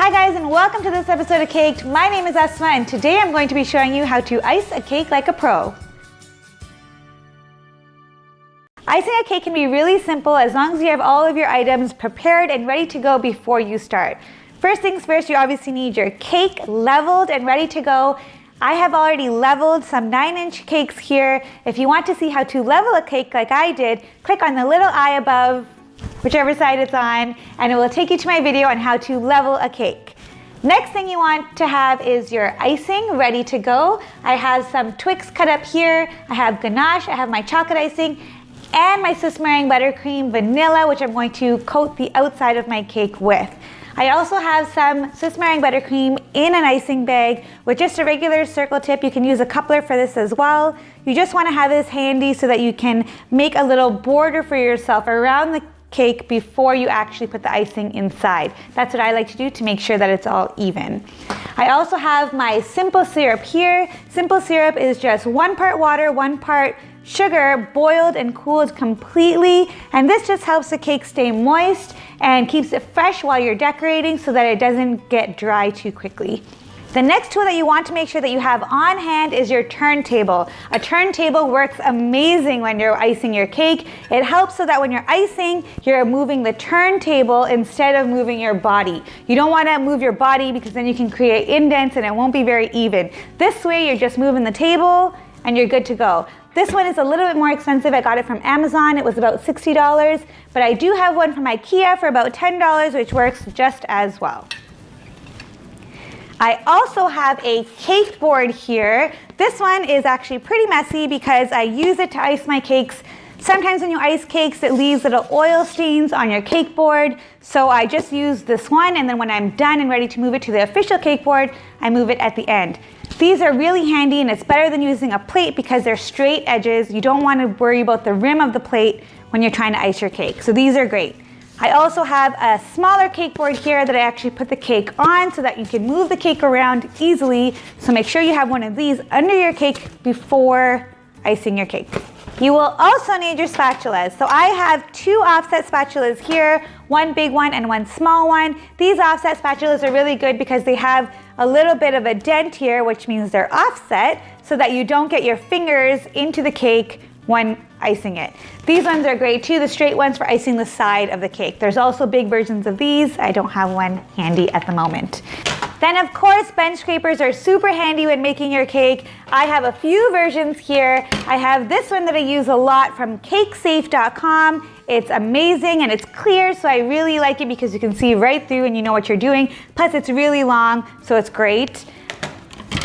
Hi guys, and welcome to this episode of Caked. My name is Asma, and today I'm going to be showing you how to ice a cake like a pro. Icing a cake can be really simple as long as you have all of your items prepared and ready to go before you start. First things first, you obviously need your cake leveled and ready to go. I have already leveled some 9-inch cakes here. If you want to see how to level a cake like I did, click on the little eye above, whichever side it's on, and it will take you to my video on how to level a cake. Next thing you want to have is your icing ready to go. I have some Twix cut up here. I have ganache, I have my chocolate icing, and my Swiss meringue buttercream vanilla, which I'm going to coat the outside of my cake with. I also have some Swiss meringue buttercream in an icing bag with just a regular circle tip. You can use a coupler for this as well. You just want to have this handy so that you can make a little border for yourself around the cake before you actually put the icing inside. That's what I like to do to make sure that it's all even. I also have my simple syrup here. Simple syrup is just 1 part water, 1 part sugar, boiled and cooled completely, and this just helps the cake stay moist and keeps it fresh while you're decorating so that it doesn't get dry too quickly. The next tool that you want to make sure that you have on hand is your turntable. A turntable works amazing when you're icing your cake. It helps so that when you're icing, you're moving the turntable instead of moving your body. You don't want to move your body because then you can create indents and it won't be very even. This way, you're just moving the table and you're good to go. This one is a little bit more expensive. I got it from Amazon. It was about $60, but I do have one from IKEA for about $10, which works just as well. I also have a cake board here. This one is actually pretty messy because I use it to ice my cakes. Sometimes when you ice cakes, it leaves little oil stains on your cake board. So I just use this one, and then when I'm done and ready to move it to the official cake board, I move it at the end. These are really handy, and it's better than using a plate because they're straight edges. You don't want to worry about the rim of the plate when you're trying to ice your cake. So these are great. I also have a smaller cake board here that I actually put the cake on so that you can move the cake around easily. So make sure you have one of these under your cake before icing your cake. You will also need your spatulas. So I have 2 offset spatulas here, 1 big one and 1 small one. These offset spatulas are really good because they have a little bit of a dent here, which means they're offset so that you don't get your fingers into the cake when icing it. These ones are great too, the straight ones for icing the side of the cake. There's also big versions of these. I don't have one handy at the moment. Then of course, bench scrapers are super handy when making your cake. I have a few versions here. I have this one that I use a lot from cakesafe.com. It's amazing and it's clear, so I really like it because you can see right through and you know what you're doing. Plus it's really long, so it's great.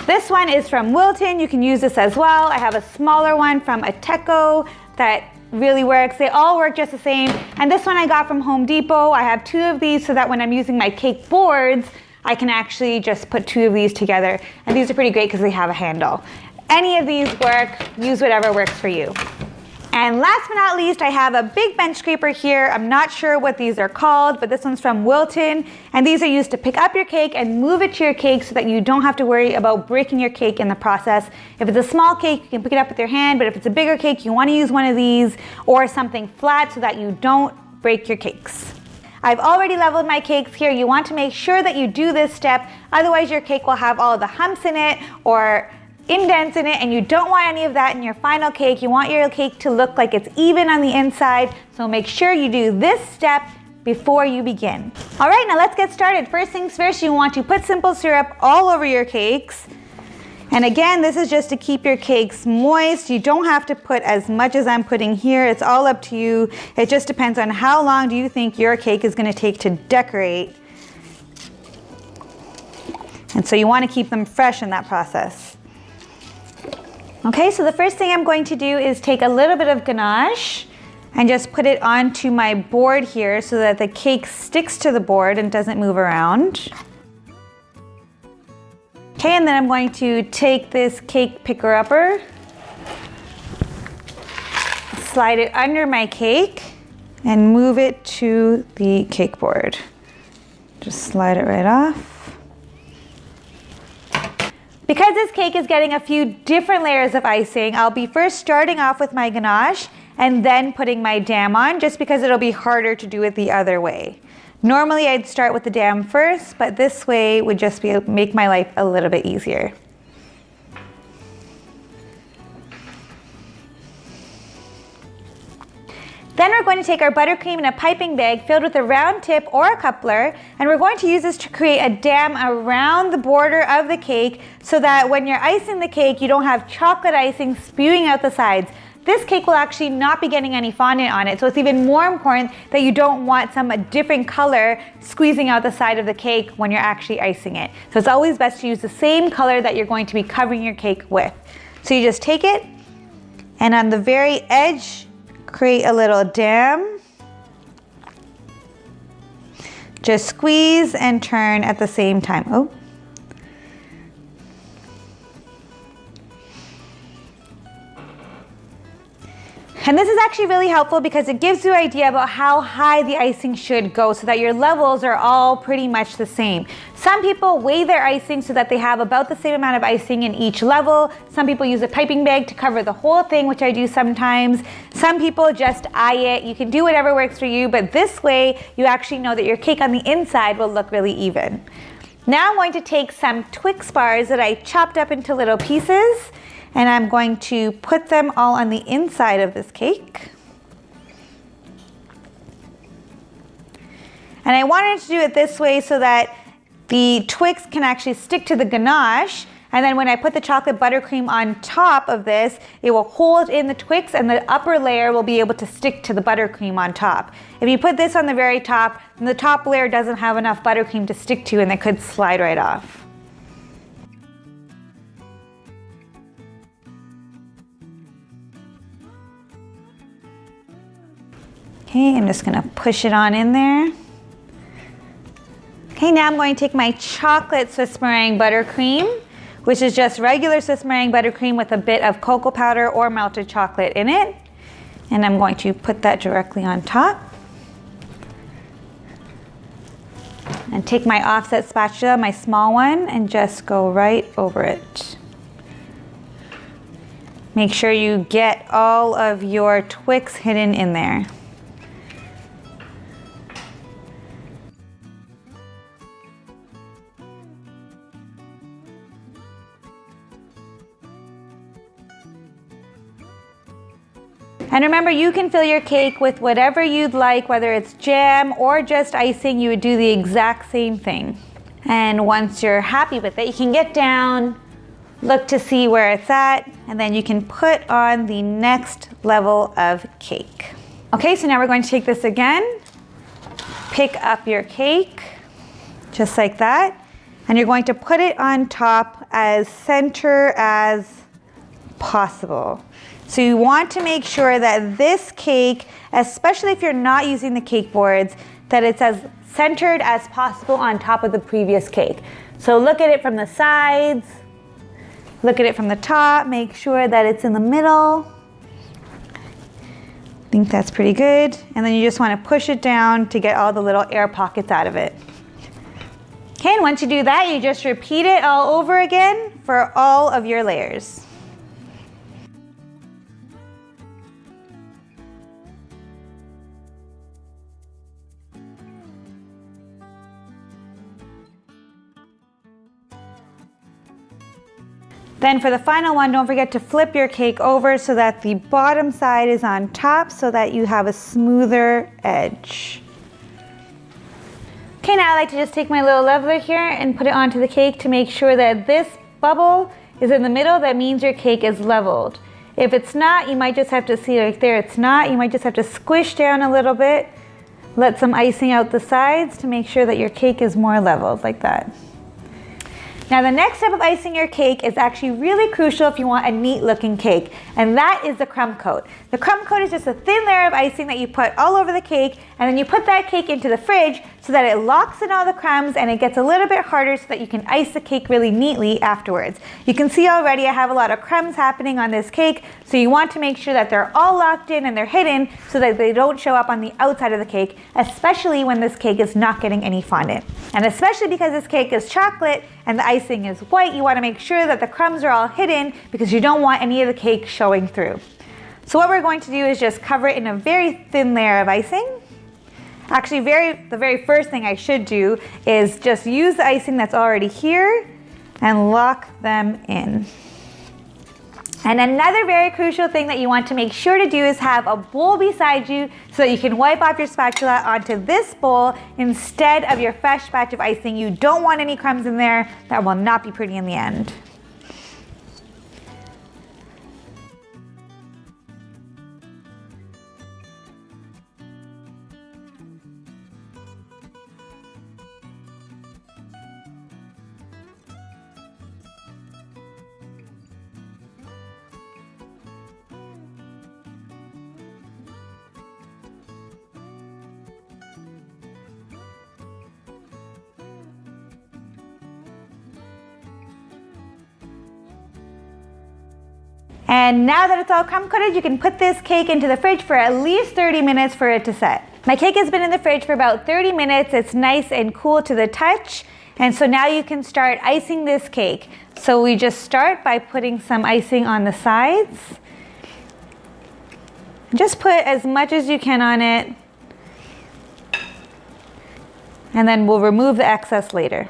This one is from Wilton. You can use this as well. I have a smaller one from Ateco that really works. They all work just the same. And this one I got from Home Depot. I have 2 of these so that when I'm using my cake boards, I can actually just put 2 of these together. And these are pretty great because they have a handle. Any of these work. Use whatever works for you. And last but not least, I have a big bench scraper here. I'm not sure what these are called, but this one's from Wilton. And these are used to pick up your cake and move it to your cake so that you don't have to worry about breaking your cake in the process. If it's a small cake, you can pick it up with your hand, but if it's a bigger cake, you want to use one of these or something flat so that you don't break your cakes. I've already leveled my cakes here. You want to make sure that you do this step, otherwise your cake will have all of the humps in it or indents in it, and you don't want any of that in your final cake. You want your cake to look like it's even on the inside, so make sure you do this step before you begin. All right, now let's get started. First things first, you want to put simple syrup all over your cakes. And again, this is just to keep your cakes moist. You don't have to put as much as I'm putting here. It's all up to you. It just depends on how long do you think your cake is going to take to decorate. And so you want to keep them fresh in that process. Okay, so the first thing I'm going to do is take a little bit of ganache and just put it onto my board here so that the cake sticks to the board and doesn't move around. Okay, and then I'm going to take this cake picker-upper, slide it under my cake, and move it to the cake board. Just slide it right off. Because this cake is getting a few different layers of icing, I'll be first starting off with my ganache and then putting my jam on, just because it'll be harder to do it the other way. Normally I'd start with the dam first, but this way would just make my life a little bit easier. Then we're going to take our buttercream in a piping bag filled with a round tip or a coupler, and we're going to use this to create a dam around the border of the cake so that when you're icing the cake, you don't have chocolate icing spewing out the sides. This cake will actually not be getting any fondant on it, so it's even more important that you don't want some different color squeezing out the side of the cake when you're actually icing it. So it's always best to use the same color that you're going to be covering your cake with. So you just take it, and on the very edge, create a little dam. Just squeeze and turn at the same time. Oh. And this is actually really helpful because it gives you an idea about how high the icing should go so that your levels are all pretty much the same. Some people weigh their icing so that they have about the same amount of icing in each level. Some people use a piping bag to cover the whole thing, which I do sometimes. Some people just eye it. You can do whatever works for you, but this way you actually know that your cake on the inside will look really even. Now I'm going to take some Twix bars that I chopped up into little pieces, and I'm going to put them all on the inside of this cake. And I wanted to do it this way so that the Twix can actually stick to the ganache, and then when I put the chocolate buttercream on top of this, it will hold in the Twix and the upper layer will be able to stick to the buttercream on top. If you put this on the very top, then the top layer doesn't have enough buttercream to stick to and it could slide right off. Okay, I'm just gonna push it on in there. Okay, now I'm going to take my chocolate Swiss meringue buttercream, which is just regular Swiss meringue buttercream with a bit of cocoa powder or melted chocolate in it. And I'm going to put that directly on top. And take my offset spatula, my small one, and just go right over it. Make sure you get all of your Twix hidden in there. And remember, you can fill your cake with whatever you'd like, whether it's jam or just icing, you would do the exact same thing. And once you're happy with it, you can get down, look to see where it's at, and then you can put on the next level of cake. Okay, so now we're going to take this again, pick up your cake, just like that, and you're going to put it on top as center as possible. So you want to make sure that this cake, especially if you're not using the cake boards, that it's as centered as possible on top of the previous cake. So look at it from the sides, look at it from the top, make sure that it's in the middle. I think that's pretty good. And then you just want to push it down to get all the little air pockets out of it. Okay, and once you do that, you just repeat it all over again for all of your layers. Then for the final one, don't forget to flip your cake over so that the bottom side is on top so that you have a smoother edge. Okay, now I like to just take my little leveler here and put it onto the cake to make sure that this bubble is in the middle. That means your cake is leveled. If it's not, you might just have to see right there, it's not. You might just have to squish down a little bit, let some icing out the sides to make sure that your cake is more leveled like that. Now the next step of icing your cake is actually really crucial if you want a neat looking cake, and that is the crumb coat. The crumb coat is just a thin layer of icing that you put all over the cake, and then you put that cake into the fridge so that it locks in all the crumbs and it gets a little bit harder so that you can ice the cake really neatly afterwards. You can see already I have a lot of crumbs happening on this cake, so you want to make sure that they're all locked in and they're hidden so that they don't show up on the outside of the cake, especially when this cake is not getting any fondant. And especially because this cake is chocolate and the icing is white, you want to make sure that the crumbs are all hidden because you don't want any of the cake showing through. So what we're going to do is just cover it in a very thin layer of icing. Actually, the very first thing I should do is just use the icing that's already here and lock them in. And another very crucial thing that you want to make sure to do is have a bowl beside you so that you can wipe off your spatula onto this bowl instead of your fresh batch of icing. You don't want any crumbs in there. That will not be pretty in the end. And now that it's all crumb coated, you can put this cake into the fridge for at least 30 minutes for it to set. My cake has been in the fridge for about 30 minutes. It's nice and cool to the touch. And so now you can start icing this cake. So we just start by putting some icing on the sides. Just put as much as you can on it. And then we'll remove the excess later.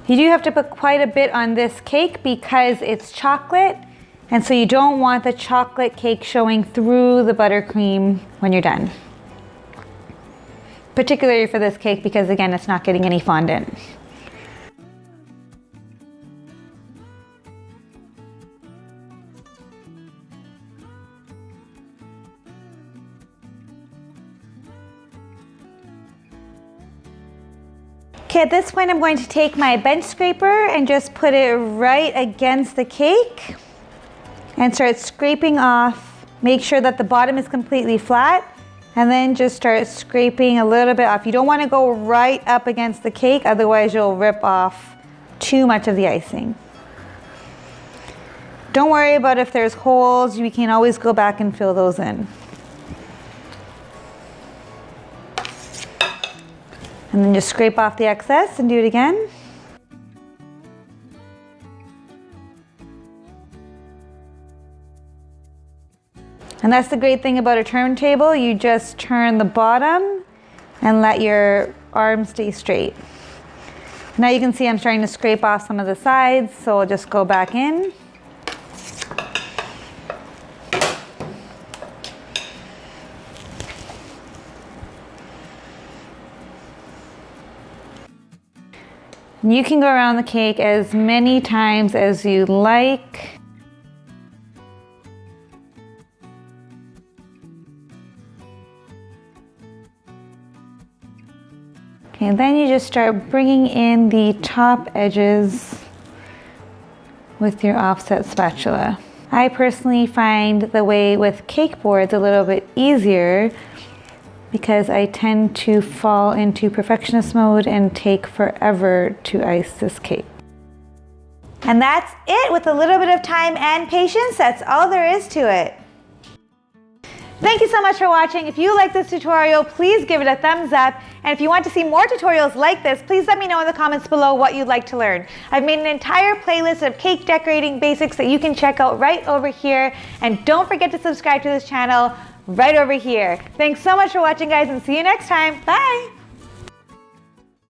You do have to put quite a bit on this cake because it's chocolate, and so you don't want the chocolate cake showing through the buttercream when you're done. Particularly for this cake because, again, it's not getting any fondant. Okay, at this point I'm going to take my bench scraper and just put it right against the cake and start scraping off. Make sure that the bottom is completely flat and then just start scraping a little bit off. You don't want to go right up against the cake, otherwise you'll rip off too much of the icing. Don't worry about if there's holes, we can always go back and fill those in. And then just scrape off the excess and do it again. And that's the great thing about a turntable. You just turn the bottom and let your arm stay straight. Now you can see I'm starting to scrape off some of the sides, so I'll just go back in. You can go around the cake as many times as you like. Okay, and then you just start bringing in the top edges with your offset spatula. I personally find the way with cake boards a little bit easier because I tend to fall into perfectionist mode and take forever to ice this cake. And that's it. With a little bit of time and patience, that's all there is to it. Thank you so much for watching. If you like this tutorial, please give it a thumbs up. And if you want to see more tutorials like this, please let me know in the comments below what you'd like to learn. I've made an entire playlist of cake decorating basics that you can check out right over here. And don't forget to subscribe to this channel right over here. Thanks so much for watching, guys, and see you next time. Bye.